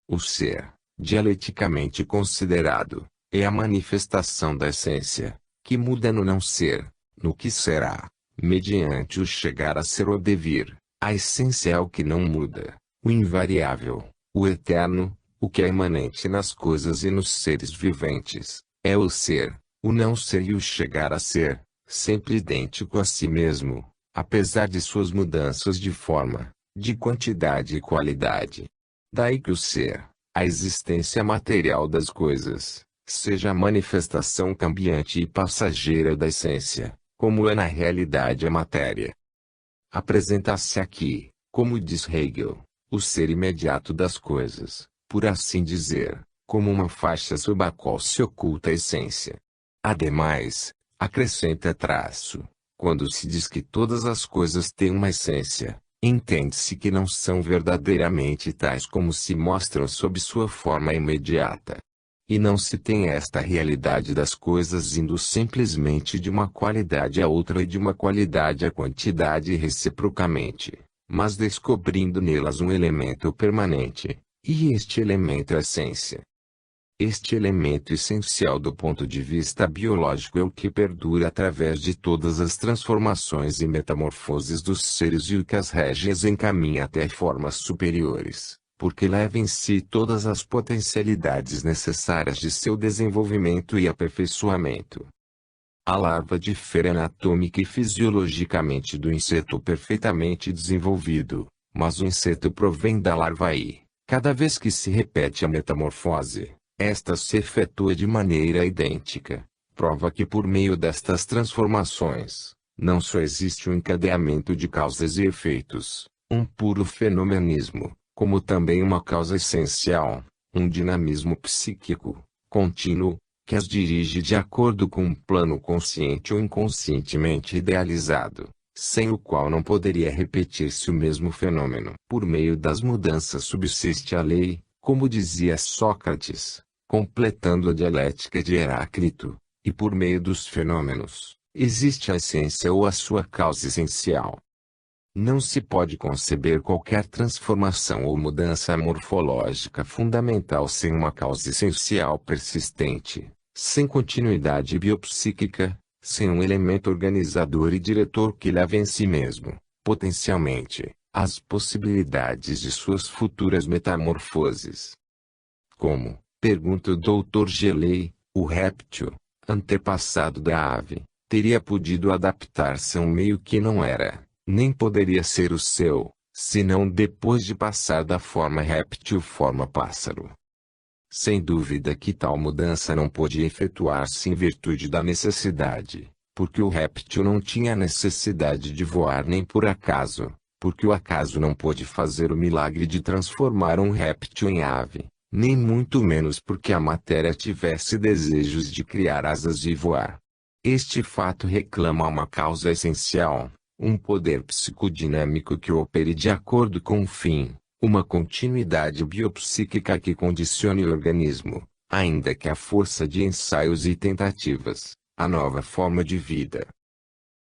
O ser, dialeticamente considerado, é a manifestação da essência, que muda no não ser, no que será, mediante o chegar a ser ou devir. A essência é o que não muda, o invariável, o eterno, o que é imanente nas coisas e nos seres viventes, é o ser, o não ser e o chegar a ser, sempre idêntico a si mesmo, apesar de suas mudanças de forma, de quantidade e qualidade. Daí que o ser, a existência material das coisas, seja a manifestação cambiante e passageira da essência, como é na realidade a matéria. Apresenta-se aqui, como diz Hegel, o ser imediato das coisas, por assim dizer, como uma faixa sob a qual se oculta a essência. Ademais, acrescenta traço, quando se diz que todas as coisas têm uma essência, entende-se que não são verdadeiramente tais como se mostram sob sua forma imediata. E não se tem esta realidade das coisas indo simplesmente de uma qualidade a outra e de uma qualidade à quantidade reciprocamente, mas descobrindo nelas um elemento permanente, e este elemento é a essência. Este elemento essencial do ponto de vista biológico é o que perdura através de todas as transformações e metamorfoses dos seres e o que as rege e encaminha até formas superiores, porque leva em si todas as potencialidades necessárias de seu desenvolvimento e aperfeiçoamento. A larva difere anatômica e fisiologicamente do inseto perfeitamente desenvolvido, mas o inseto provém da larva e, cada vez que se repete a metamorfose, esta se efetua de maneira idêntica, prova que por meio destas transformações, não só existe um encadeamento de causas e efeitos, um puro fenomenismo, como também uma causa essencial, um dinamismo psíquico, contínuo, que as dirige de acordo com um plano consciente ou inconscientemente idealizado, sem o qual não poderia repetir-se o mesmo fenômeno. Por meio das mudanças subsiste a lei, como dizia Sócrates, completando a dialética de Heráclito, e por meio dos fenômenos, existe a essência ou a sua causa essencial. Não se pode conceber qualquer transformação ou mudança morfológica fundamental sem uma causa essencial persistente, sem continuidade biopsíquica, sem um elemento organizador e diretor que leve em si mesmo, potencialmente, as possibilidades de suas futuras metamorfoses. Como, pergunta o Dr. Gelei, o réptil, antepassado da ave, teria podido adaptar-se a um meio que não era, nem poderia ser o seu, senão depois de passar da forma réptil forma pássaro? Sem dúvida que tal mudança não podia efetuar-se em virtude da necessidade, porque o réptil não tinha necessidade de voar nem por acaso, porque o acaso não pôde fazer o milagre de transformar um réptil em ave, nem muito menos porque a matéria tivesse desejos de criar asas e voar. Este fato reclama uma causa essencial, um poder psicodinâmico que opere de acordo com o fim, uma continuidade biopsíquica que condicione o organismo, ainda que a força de ensaios e tentativas, a nova forma de vida.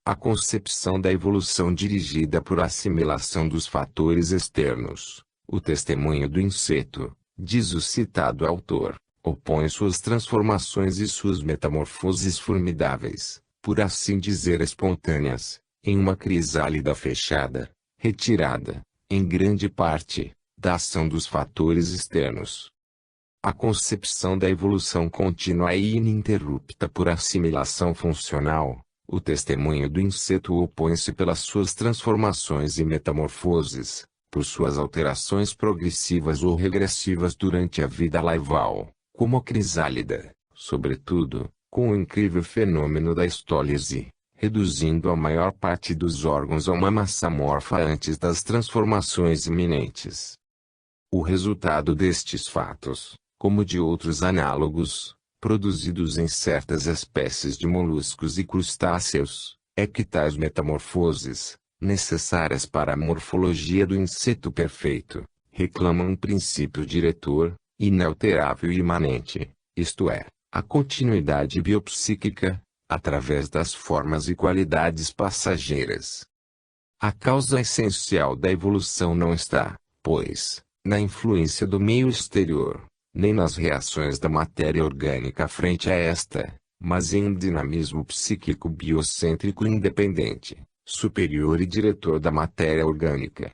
A concepção da evolução dirigida por assimilação dos fatores externos, o testemunho do inseto, diz o citado autor, opõe suas transformações e suas metamorfoses formidáveis, por assim dizer espontâneas, em uma crisálida fechada, retirada, em grande parte, da ação dos fatores externos. A concepção da evolução contínua e ininterrupta por assimilação funcional, o testemunho do inseto opõe-se pelas suas transformações e metamorfoses, por suas alterações progressivas ou regressivas durante a vida laival, como a crisálida, sobretudo, com o incrível fenômeno da histólise, reduzindo a maior parte dos órgãos a uma massa amorfa antes das transformações iminentes. O resultado destes fatos, como de outros análogos, produzidos em certas espécies de moluscos e crustáceos, é que tais metamorfoses, necessárias para a morfologia do inseto perfeito, reclamam um princípio diretor, inalterável e imanente, isto é, a continuidade biopsíquica, através das formas e qualidades passageiras. A causa essencial da evolução não está, pois, na influência do meio exterior, nem nas reações da matéria orgânica frente a esta, mas em um dinamismo psíquico biocêntrico independente, superior e diretor da matéria orgânica.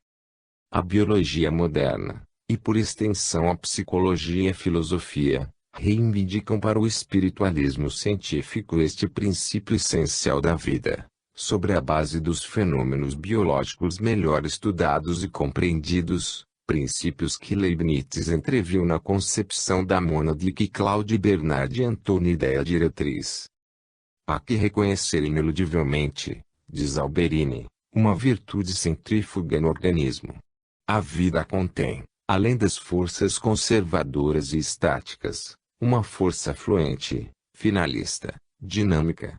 A biologia moderna, e por extensão a psicologia e a filosofia, reivindicam para o espiritualismo científico este princípio essencial da vida, sobre a base dos fenômenos biológicos melhor estudados e compreendidos, princípios que Leibniz entreviu na concepção da mônada e que Claude Bernard entou na ideia diretriz. Há que reconhecer ineludivelmente, diz Alberini, uma virtude centrífuga no organismo. A vida contém, além das forças conservadoras e estáticas, uma força fluente, finalista, dinâmica.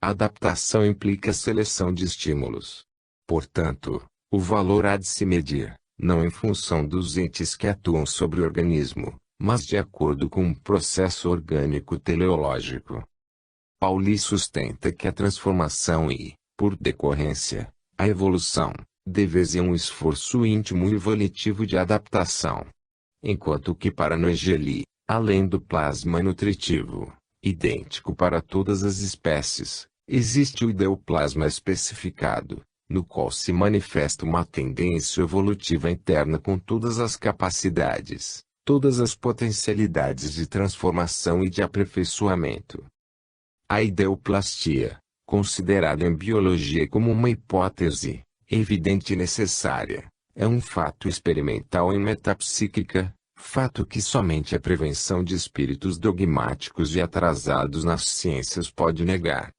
A adaptação implica a seleção de estímulos. Portanto, o valor há de se medir, não em função dos entes que atuam sobre o organismo, mas de acordo com um processo orgânico teleológico. Pauli sustenta que a transformação e, por decorrência, a evolução, devem um esforço íntimo e volitivo de adaptação. Enquanto que para Noegeli, além do plasma nutritivo, idêntico para todas as espécies, existe o ideoplasma especificado, no qual se manifesta uma tendência evolutiva interna com todas as capacidades, todas as potencialidades de transformação e de aperfeiçoamento. A ideoplastia, considerada em biologia como uma hipótese, evidente e necessária, é um fato experimental em metapsíquica, fato que somente a prevenção de espíritos dogmáticos e atrasados nas ciências pode negar.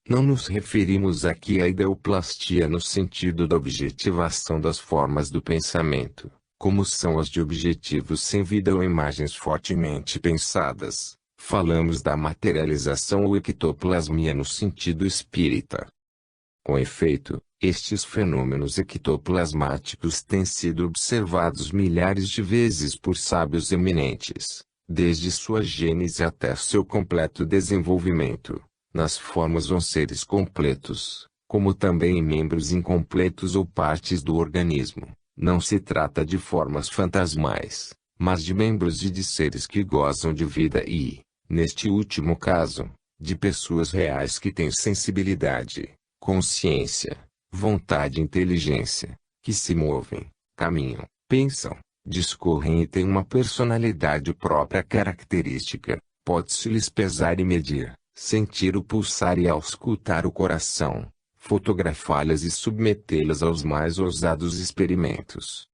Não nos referimos aqui à ideoplastia no sentido da objetivação das formas do pensamento, como são as de objetivos sem vida ou imagens fortemente pensadas. Falamos da materialização ou ectoplasmia no sentido espírita. Com efeito, estes fenômenos ectoplasmáticos têm sido observados milhares de vezes por sábios eminentes, desde sua gênese até seu completo desenvolvimento, nas formas ou seres completos, como também em membros incompletos ou partes do organismo. Não se trata de formas fantasmais, mas de membros e de seres que gozam de vida e, neste último caso, de pessoas reais que têm sensibilidade, consciência, vontade e inteligência, que se movem, caminham, pensam, discorrem e têm uma personalidade própria característica. Pode-se lhes pesar e medir, sentir o pulsar e auscultar o coração, fotografá-las e submetê-las aos mais ousados experimentos.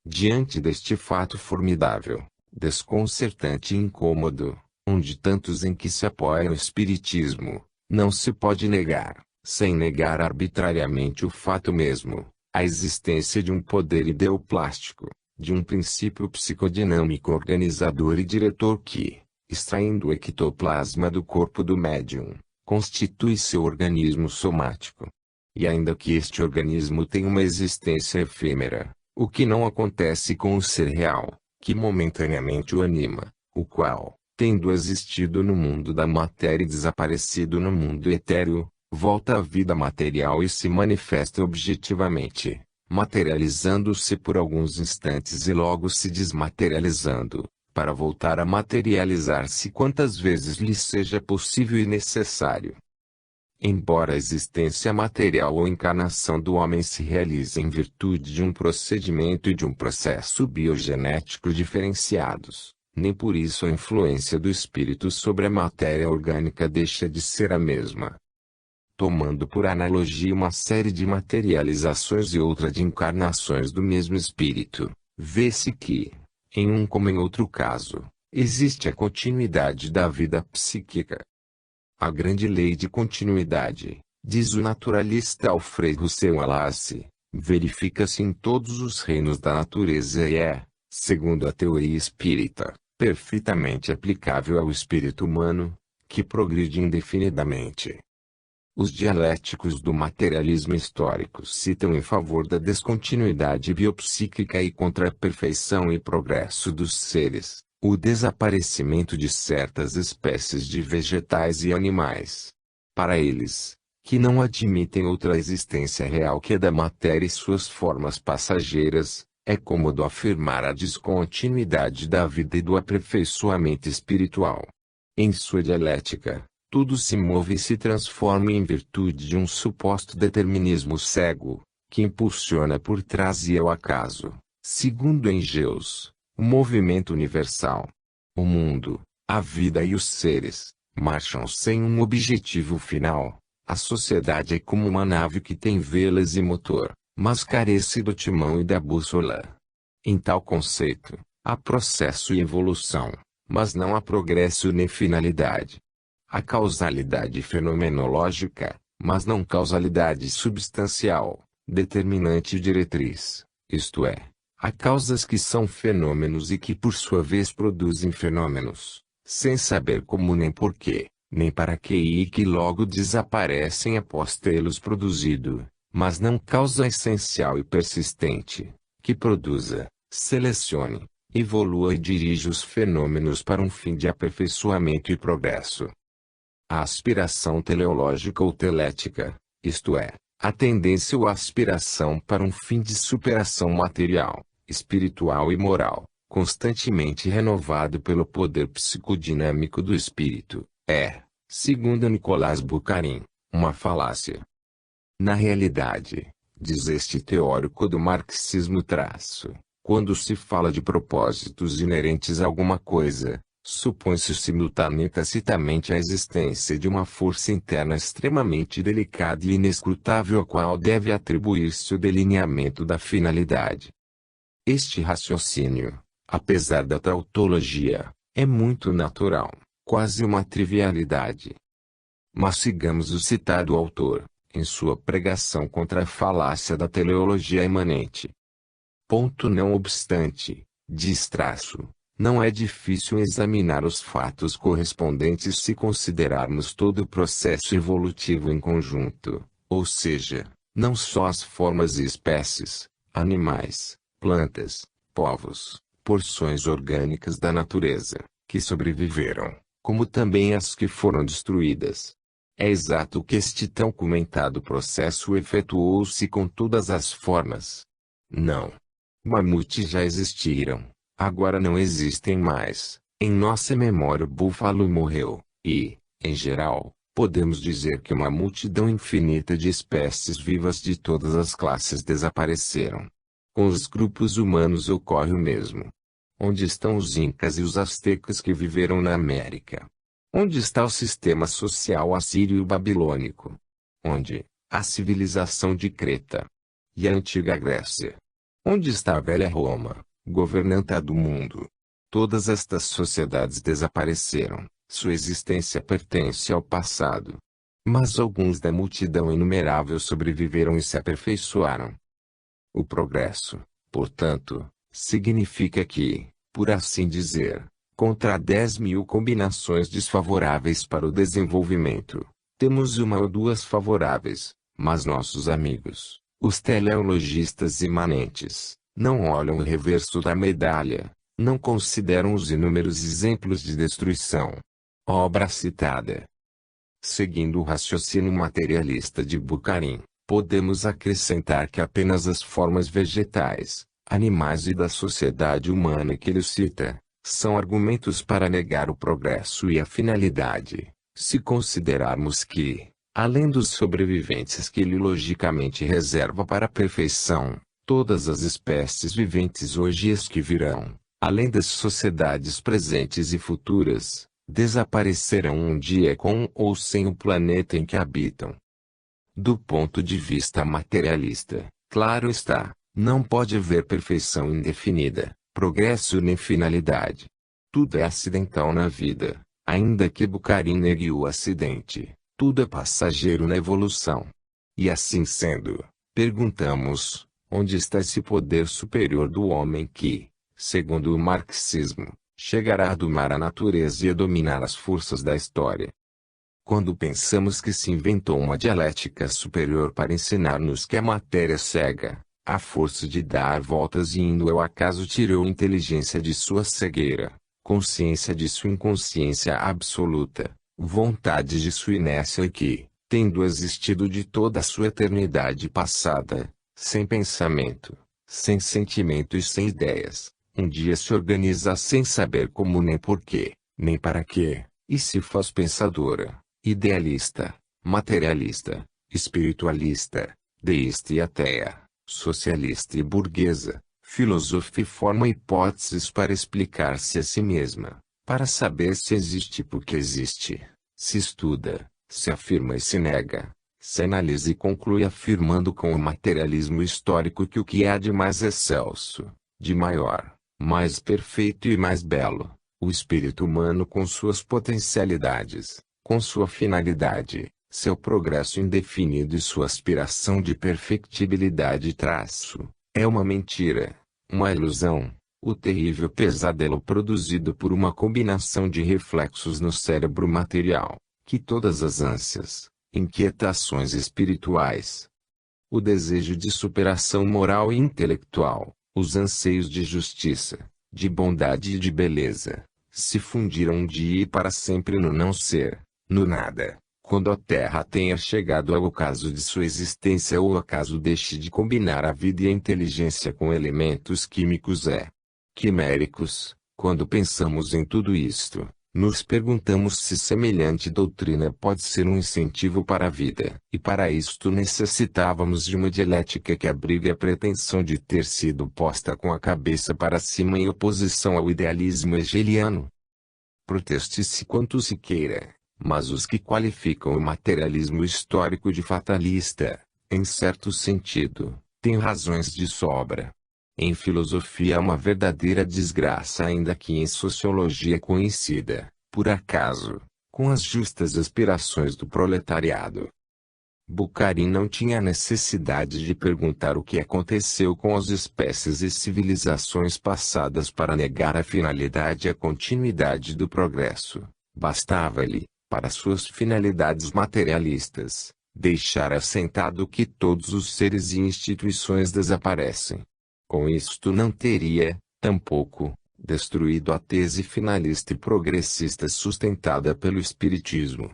Diante deste fato formidável, desconcertante e incômodo, onde tantos em que se apoia o espiritismo, não se pode negar, sem negar arbitrariamente o fato mesmo, A existência de um poder ideoplástico, de um princípio psicodinâmico organizador e diretor que, extraindo o ectoplasma do corpo do médium, constitui seu organismo somático. E ainda que este organismo tenha uma existência efêmera, o que não acontece com o ser real, que momentaneamente o anima, o qual, tendo existido no mundo da matéria e desaparecido no mundo etéreo, volta à vida material e se manifesta objetivamente, materializando-se por alguns instantes e logo se desmaterializando, para voltar a materializar-se quantas vezes lhe seja possível e necessário. Embora a existência material ou encarnação do homem se realize em virtude de um procedimento e de um processo biogenético diferenciados, nem por isso a influência do espírito sobre a matéria orgânica deixa de ser a mesma. Tomando por analogia uma série de materializações e outra de encarnações do mesmo espírito, vê-se que, em um como em outro caso, existe a continuidade da vida psíquica. A grande lei de continuidade, diz o naturalista Alfred Russel Wallace, verifica-se em todos os reinos da natureza e é, segundo a teoria espírita, perfeitamente aplicável ao espírito humano, que progride indefinidamente. Os dialéticos do materialismo histórico citam em favor da descontinuidade biopsíquica e contra a perfeição e progresso dos seres, o desaparecimento de certas espécies de vegetais e animais. Para eles, que não admitem outra existência real que a da matéria e suas formas passageiras, é cômodo afirmar a descontinuidade da vida e do aperfeiçoamento espiritual. Em sua dialética, tudo se move e se transforma em virtude de um suposto determinismo cego, que impulsiona por trás e ao acaso, segundo Engels, o movimento universal. O mundo, a vida e os seres, marcham sem um objetivo final. A sociedade é como uma nave que tem velas e motor, mas carece do timão e da bússola. Em tal conceito, há processo e evolução, mas não há progresso nem finalidade. Há causalidade fenomenológica, mas não causalidade substancial, determinante e diretriz, isto é, há causas que são fenômenos e que por sua vez produzem fenômenos, sem saber como nem porquê, nem para que e que logo desaparecem após tê-los produzido, mas não causa essencial e persistente, que produza, selecione, evolua e dirige os fenômenos para um fim de aperfeiçoamento e progresso. A aspiração teleológica ou telética, isto é, a tendência ou aspiração para um fim de superação material, espiritual e moral, constantemente renovado pelo poder psicodinâmico do espírito, é, segundo Nicolás Bukharin, uma falácia. Na realidade, diz este teórico do marxismo quando se fala de propósitos inerentes a alguma coisa, supõe-se simultânea e tacitamente a existência de uma força interna extremamente delicada e inescrutável a qual deve atribuir-se o delineamento da finalidade. Este raciocínio, apesar da tautologia, é muito natural, quase uma trivialidade. Mas sigamos o citado autor, em sua pregação contra a falácia da teleologia imanente. Não obstante, diz traço, não é difícil examinar os fatos correspondentes se considerarmos todo o processo evolutivo em conjunto, ou seja, não só as formas e espécies, animais, plantas, povos, porções orgânicas da natureza, que sobreviveram, como também as que foram destruídas. É exato que este tão comentado processo efetuou-se com todas as formas. Não. Mamutes já existiram. Agora não existem mais. Em nossa memória o búfalo morreu, e, em geral, podemos dizer que uma multidão infinita de espécies vivas de todas as classes desapareceram. Com os grupos humanos ocorre o mesmo. Onde estão os incas e os astecas que viveram na América? Onde está o sistema social assírio-babilônico? Onde? A civilização de Creta. E a antiga Grécia? Onde está a velha Roma, governanta do mundo? Todas estas sociedades desapareceram, sua existência pertence ao passado. Mas alguns da multidão inumerável sobreviveram e se aperfeiçoaram. O progresso, portanto, significa que, por assim dizer, contra 10.000 combinações desfavoráveis para o desenvolvimento, temos uma ou duas favoráveis, mas nossos amigos, os teleologistas imanentes, não olham o reverso da medalha, não consideram os inúmeros exemplos de destruição. Obra citada. Seguindo o raciocínio materialista de Bukharin, podemos acrescentar que apenas as formas vegetais, animais e da sociedade humana que ele cita, são argumentos para negar o progresso e a finalidade, se considerarmos que, além dos sobreviventes que ele logicamente reserva para a perfeição, todas as espécies viventes hoje e as que virão, além das sociedades presentes e futuras, desaparecerão um dia com ou sem o planeta em que habitam. Do ponto de vista materialista, claro está, não pode haver perfeição indefinida, progresso nem finalidade. Tudo é acidental na vida, ainda que Bukharin negue o acidente, tudo é passageiro na evolução. E assim sendo, perguntamos, onde está esse poder superior do homem que, segundo o marxismo, chegará a domar a natureza e a dominar as forças da história? Quando pensamos que se inventou uma dialética superior para ensinar-nos que a matéria cega, a força de dar voltas e indo ao acaso tirou inteligência de sua cegueira, consciência de sua inconsciência absoluta, vontade de sua inércia e que, tendo existido de toda a sua eternidade passada, sem pensamento, sem sentimento e sem ideias, um dia se organiza sem saber como nem porquê, nem para quê, e se faz pensadora, idealista, materialista, espiritualista, deísta e ateia, socialista e burguesa, filosofia e forma hipóteses para explicar-se a si mesma, para saber se existe porque existe, se estuda, se afirma e se nega, se analisa e conclui afirmando com o materialismo histórico que o que há de mais excelso, de maior, mais perfeito e mais belo, o espírito humano com suas potencialidades, com sua finalidade, seu progresso indefinido e sua aspiração de perfectibilidade e traço, é uma mentira, uma ilusão, o terrível pesadelo produzido por uma combinação de reflexos no cérebro material, que todas as ânsias, inquietações espirituais, o desejo de superação moral e intelectual, os anseios de justiça, de bondade e de beleza, se fundiram um dia e para sempre no não ser, no nada, quando a Terra tenha chegado ao ocaso de sua existência ou o acaso deixe de combinar a vida e a inteligência com elementos químicos quiméricos. Quando pensamos em tudo isto, nos perguntamos se semelhante doutrina pode ser um incentivo para a vida. E para isto necessitávamos de uma dialética que abrigue a pretensão de ter sido posta com a cabeça para cima em oposição ao idealismo hegeliano. Proteste-se quanto se queira, mas os que qualificam o materialismo histórico de fatalista, em certo sentido, têm razões de sobra. Em filosofia há uma verdadeira desgraça ainda que em sociologia conhecida, por acaso, com as justas aspirações do proletariado. Bukharin não tinha necessidade de perguntar o que aconteceu com as espécies e civilizações passadas para negar a finalidade e a continuidade do progresso. Bastava-lhe, para suas finalidades materialistas, deixar assentado que todos os seres e instituições desaparecem. Com isto não teria, tampouco, destruído a tese finalista e progressista sustentada pelo Espiritismo.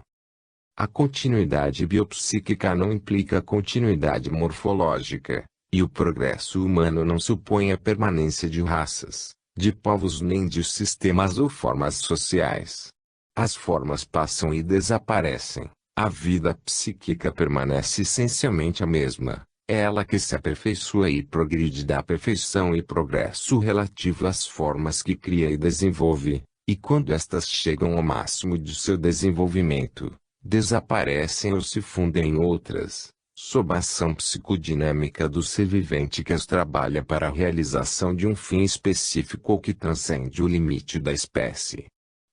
A continuidade biopsíquica não implica continuidade morfológica, e o progresso humano não supõe a permanência de raças, de povos nem de sistemas ou formas sociais. As formas passam e desaparecem, a vida psíquica permanece essencialmente a mesma. É ela que se aperfeiçoa e progride da perfeição e progresso relativo às formas que cria e desenvolve, e quando estas chegam ao máximo de seu desenvolvimento, desaparecem ou se fundem em outras, sob a ação psicodinâmica do ser vivente que as trabalha para a realização de um fim específico ou que transcende o limite da espécie.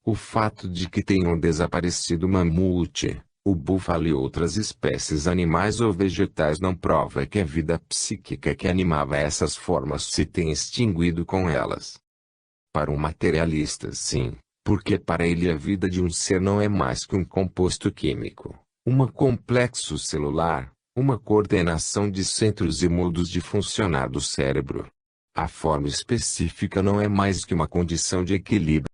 O fato de que tenham desaparecido o mamute, O búfalo e outras espécies animais ou vegetais não prova que a vida psíquica que animava essas formas se tenha extinguido com elas. Para um materialista, sim, porque para ele a vida de um ser não é mais que um composto químico, complexo celular, uma coordenação de centros e modos de funcionar do cérebro. A forma específica não é mais que uma condição de equilíbrio